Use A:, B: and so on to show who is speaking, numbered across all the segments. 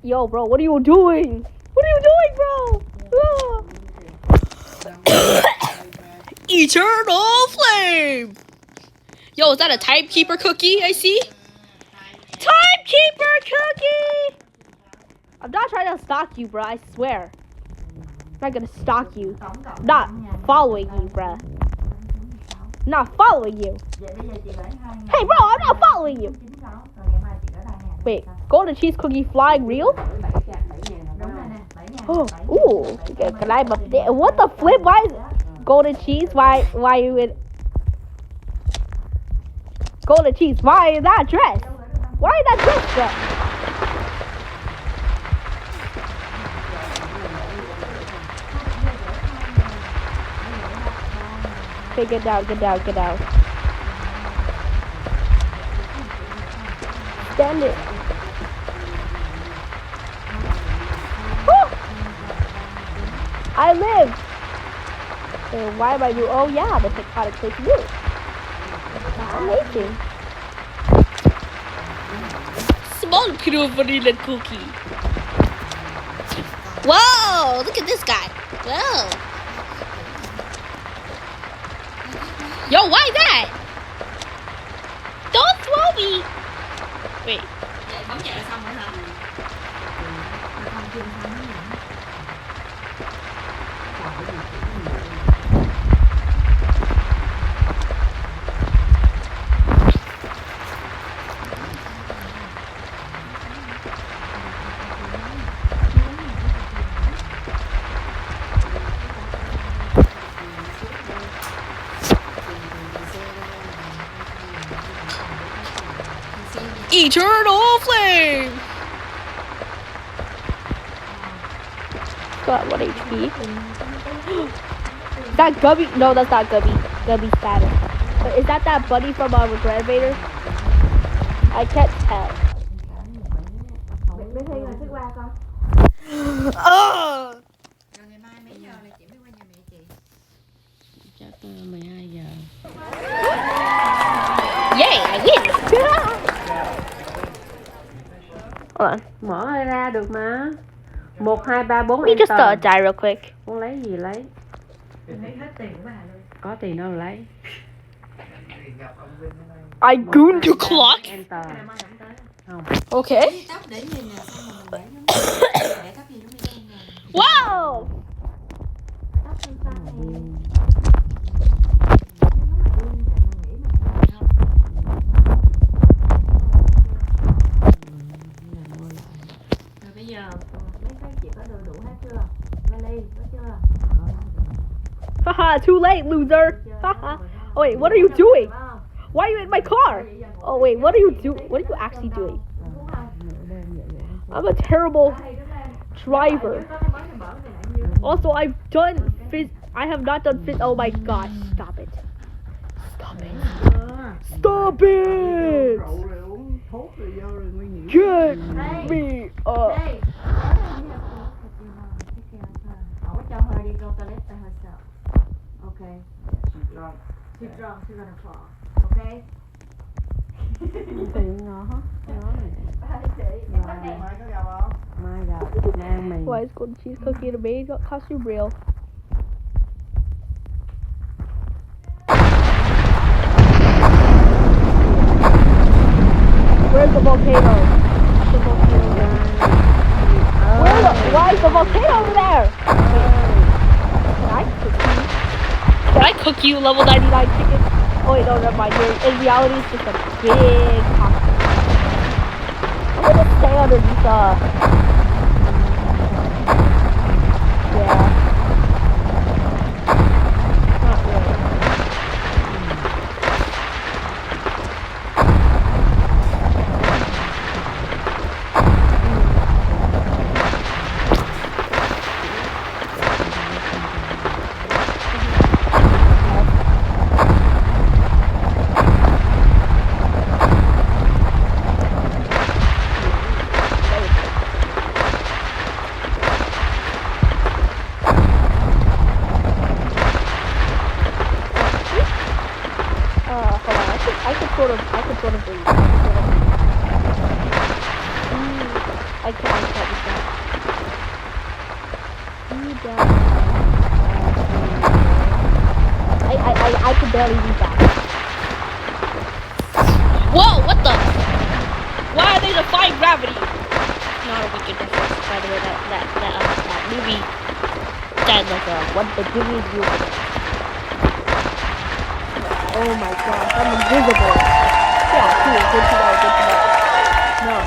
A: Yo, bro, what are you doing? What are you doing, bro? Eternal flame. Yo, is that a timekeeper cookie I see? Timekeeper cookie! I'm not trying to stalk you, bro, I swear. I'm not gonna stalk you. I'm not following you, bro. I'm not following you. Hey, bro, I'm not following you. Wait, golden cheese cookie flying real? Oh, ooh. Can I? What the flip? Why is golden cheese? Why you in golden cheese? Why in that dress? Why in that dress? Okay, get down. Stand it. I live. So why am I doing? Oh yeah, the tectonic plate move. Amazing. Small little vanilla cookie. Whoa! Look at this guy. Whoa. Yo, why that? Don't throw me. Wait. Eternal flame. Got 1 HP. Is that Gubby? No, that's not Gubby. Gubby's status. But is that buddy from Regret Invader? I can't tell.
B: Chắc 12 giờ.
A: Yay, I win! Hold on.
B: Mở ra được mà. 1, 2, 3, 4
A: Let me just
B: enter.
A: die real quick.
B: Muốn lấy gì lấy. Có tiền đâu lấy.
A: I gooned the clock.
B: Enter. Không.
A: Okay. Wow!
C: Bây giờ mấy cái chị có đủ hết chưa? Vali có chưa?
A: Haha, too late, loser. Haha. Oh wait, what are you doing? Why are you in my car? Oh wait, what are you doing? What are you actually doing? I'm a terrible driver. Also, I have not done fit. Oh my god, stop it. Stop it. Stop it. Get me up.
C: Tell her to go to the toilet by herself. Okay. She's drunk. She's gonna fall. Okay.
B: Tiền ngó hả? Mai gặp Nam mình.
A: Why is golden cheese cookie in a maid costume real? Where's the volcano? The volcano. Why is the volcano over there? Can I cook you level 99 chicken? Oh wait, no, never mind. In reality, it's just a big cock. I'm gonna stay underneath yeah. Not really. barely need that. Whoa, what the? Why are they defying gravity? Not a wicked reference, by the way, that movie. That like what the movie is over there. Oh my gosh, I'm invisible. Yeah, cool, good to know, good to know. No.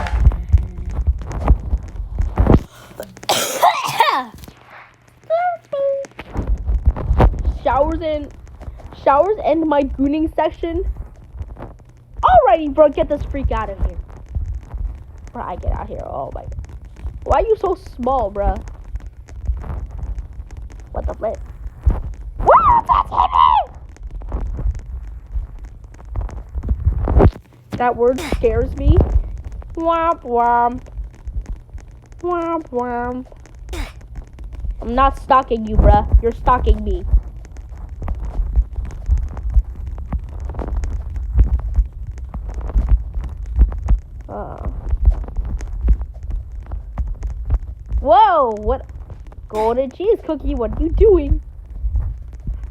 A: Showers end my gooning section. Alrighty, bro, get this freak out of here. Bro, I get out here. Oh my. Why are you so small, bro? What the flip? Whoa, that's me! That word scares me. Womp womp. Womp womp. I'm not stalking you, bruh. You're stalking me. Whoa! What? Golden cheese cookie, what are you doing?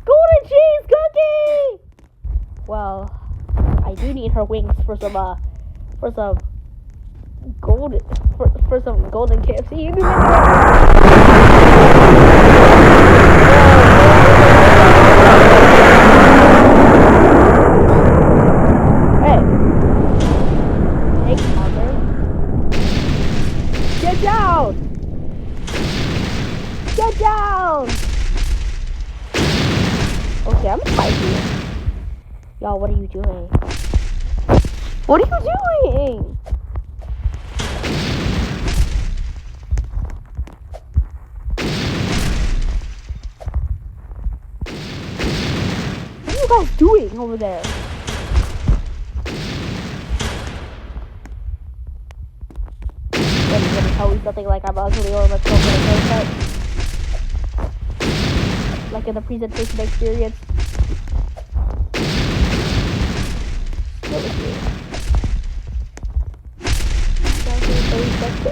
A: Golden cheese cookie! Well, I do need her wings for some golden KFC. Hey, mother. Get down! Get down! Okay, I'm gonna fight you. Y'all, what are you doing? What are you doing? What are you guys doing over there? What, are you gonna tell me something like I'm ugly or let's go get a haircut? Like in the presentation experience?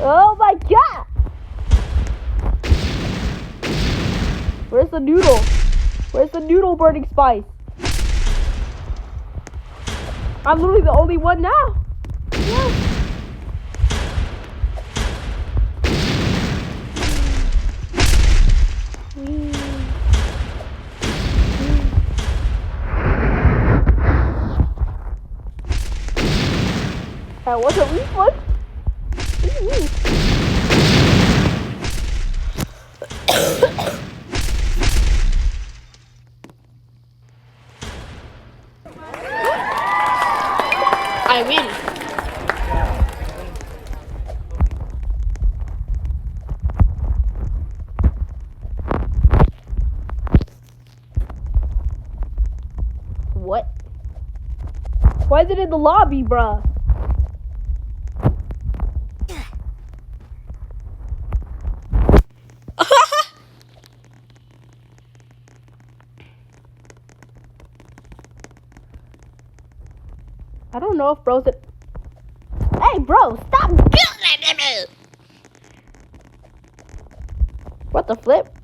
A: Oh my god! Where's the noodle? Where's the noodle burning spice? I'm literally the only one now. Yes. That was a refund? I win. What? Why is it in the lobby, bruh? I don't know if bro's it. Hey, bro, stop! What the flip?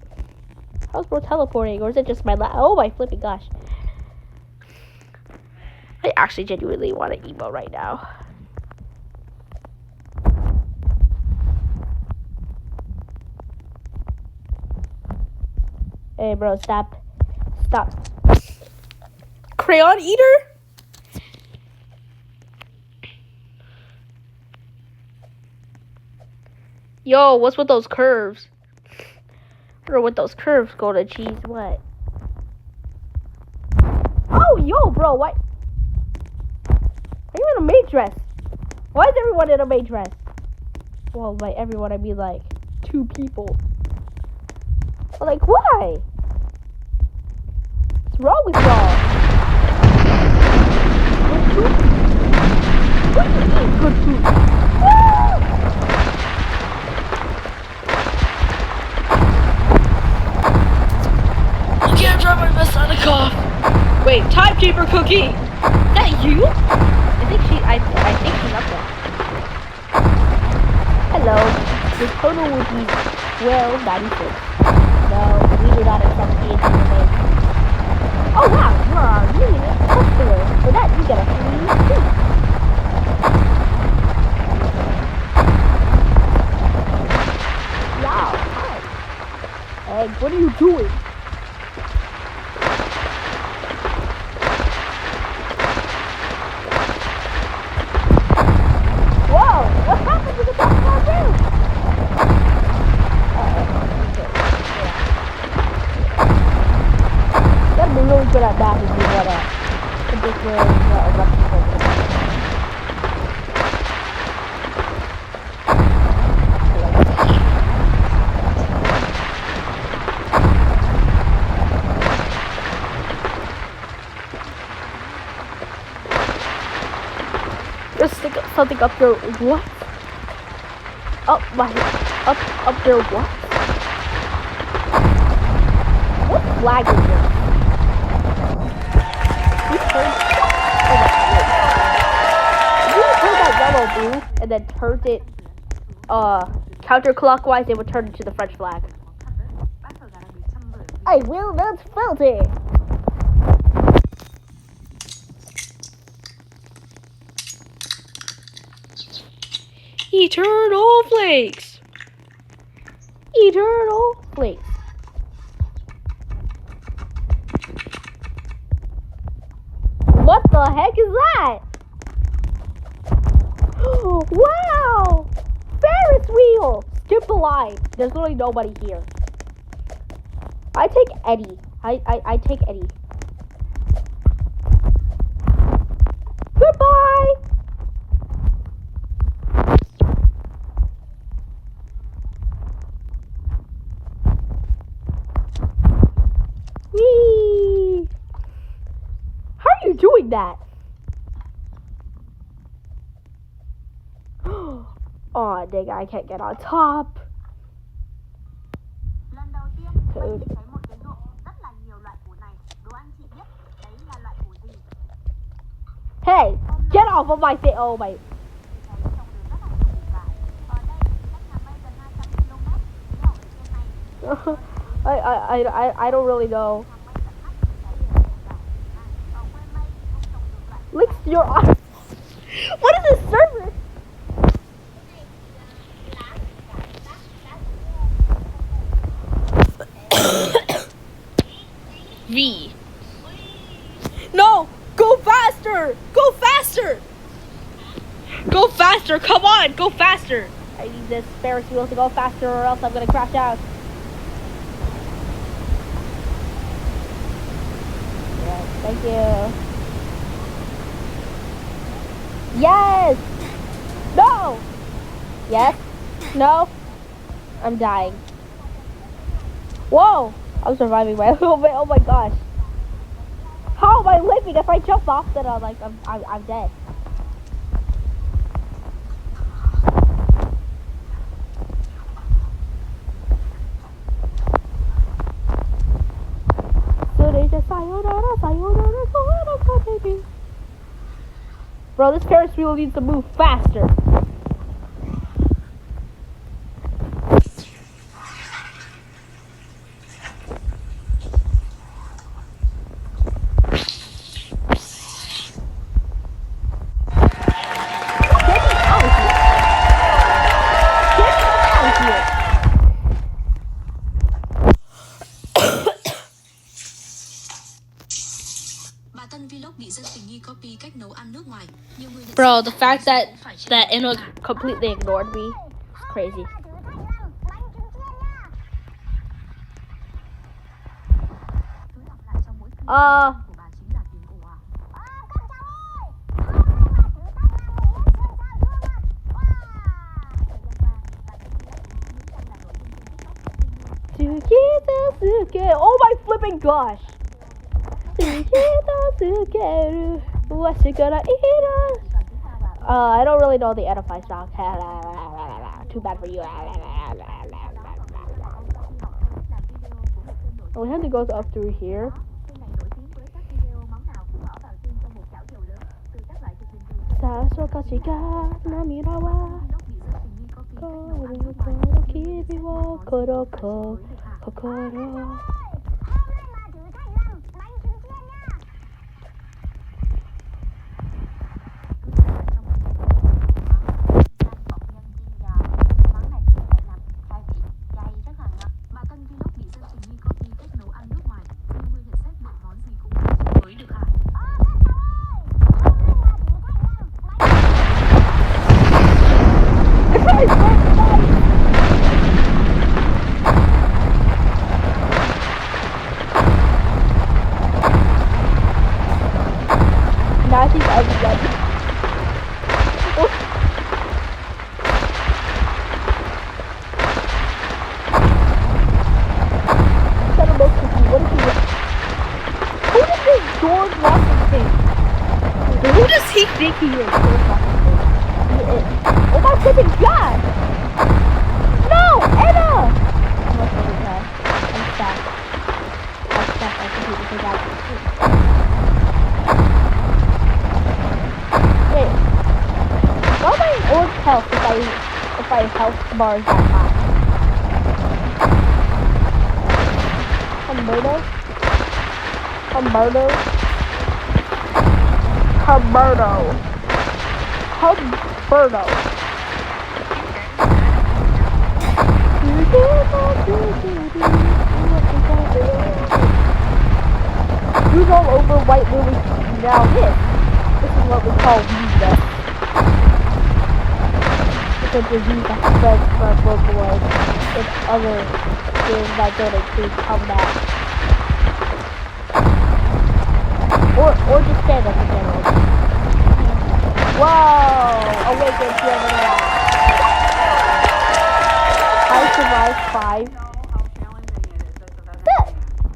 A: How's bro teleporting, or is it just my oh my flipping gosh! I actually genuinely want to emo right now. Hey, bro, stop! Stop! Crayon eater? Yo, what's with those curves? I don't know what those curves go to cheese. What? Oh, yo, bro, what? Are you in a maid dress? Why is everyone in a maid dress? Well, by everyone, I mean like 2 people. But like, why? What's wrong with y'all? Good food? Good food. Woo! Can't drive my best on a cough. Wait, timekeeper cookie. Is that you? I think she's up there. Hello. Your total would be 12.96. No, we do not accept the information. Oh wow, you are our newest customer. For that, you get a free seat. Wow, hi. Hey, what are you doing? Whoa, what happened to the top of our roof? Gotta be really good at that if you want to predict where eruptions are going to happen. Just stick something up your what? Up your what? What flag is this? You turned that yellow blue and then turned it counterclockwise, it would turn into the French flag. I will not filter. Eternal flakes. Eternal flakes. What the heck is that? Wow! Ferris wheel! Skip the line. There's literally nobody here. I take Eddie. I take Eddie. Goodbye! Whee! How are you doing that? Oh, dang, I can't get on top. Code. Hey, get off of my thing. Oh my. I don't really know. Licks your eye. What is this server? V. No! Go faster! Go faster! Go faster! Come on! Go faster! I need this Ferris wheel to go faster or else I'm gonna crash out. Yes, thank you. Yes! No! Yes? No? I'm dying. Whoa! I'm surviving by a little bit. Oh my gosh. How am I living? If I jump off, then I'm like, I'm dead. So they just sayonara, baby. Bro, this Ferris wheel needs to move faster. Bro, the fact that Inno completely ignored me is crazy. Oh my flipping gosh! I don't really know the Edify song. Too bad for you. We have to go up through here. George Washington. Who does he think he is? George Washington. He is. Oh my goodness, God! No, Anna! I'm not really bad. I'm stuck. I completely forgot. Wait. Why am I in orange health if I health bars that high? Humberto? Humberto? Humberto. Humberto. Who's all over White Lily? Now this is what we call Visa. It's a disease that spreads from localized in other games that don't include combat. Or just stand up in general. Whoa! Awaken Pyramid Alive. I survived 5.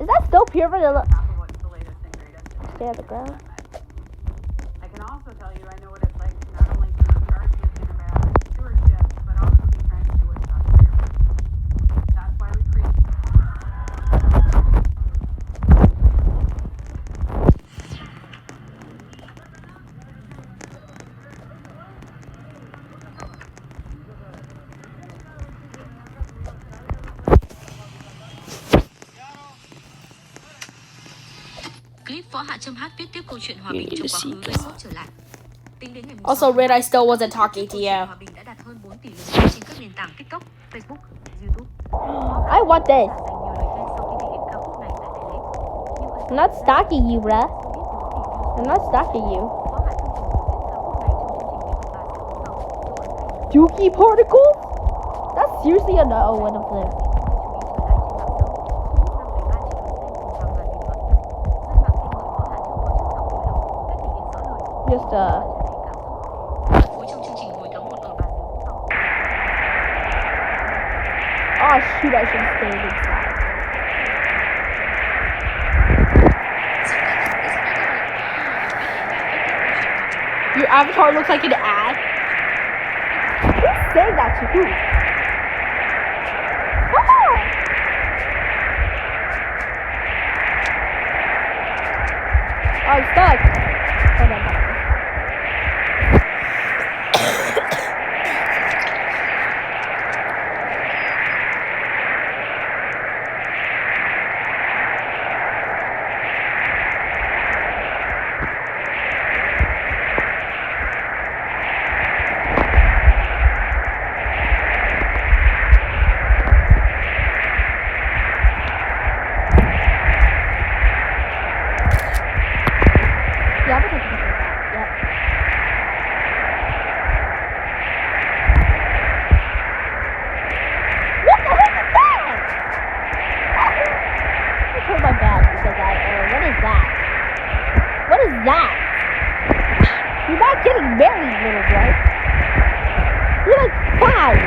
A: Is that still Pyramid Alive? Stay on the ground.
D: I can also tell you I know what it's like to not only be in charge and about stewardship, but also be trying to do what's best for your business. That's why we create.
E: Clip Võ Hạ Trâm Hát viết tiếp câu chuyện hòa bình trong quá khứ gây sốt trở lại. Tính đến ngày
A: Also, Red, I still wasn't talking to you.
E: Hòa bình đã đạt hơn 4 tỷ lượt xem trên các nền tảng TikTok, Facebook, YouTube.
A: I want this. I'm not stalking you, bruh. I'm not stalking you. Dookie particles? That's seriously a no one of them. Just oh shoot, I should stay inside. Your avatar looks like an ad. Who's saying that to who? Ah! I'm stuck. Hold on. Yeah, I'm gonna take that. Yep. What the heck is that? I turned my back because what is that? What is that? You're not getting married, little boy. You're like 5.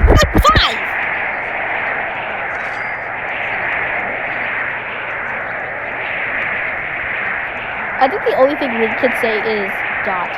A: You're like 5. I think the only thing we can say is dot.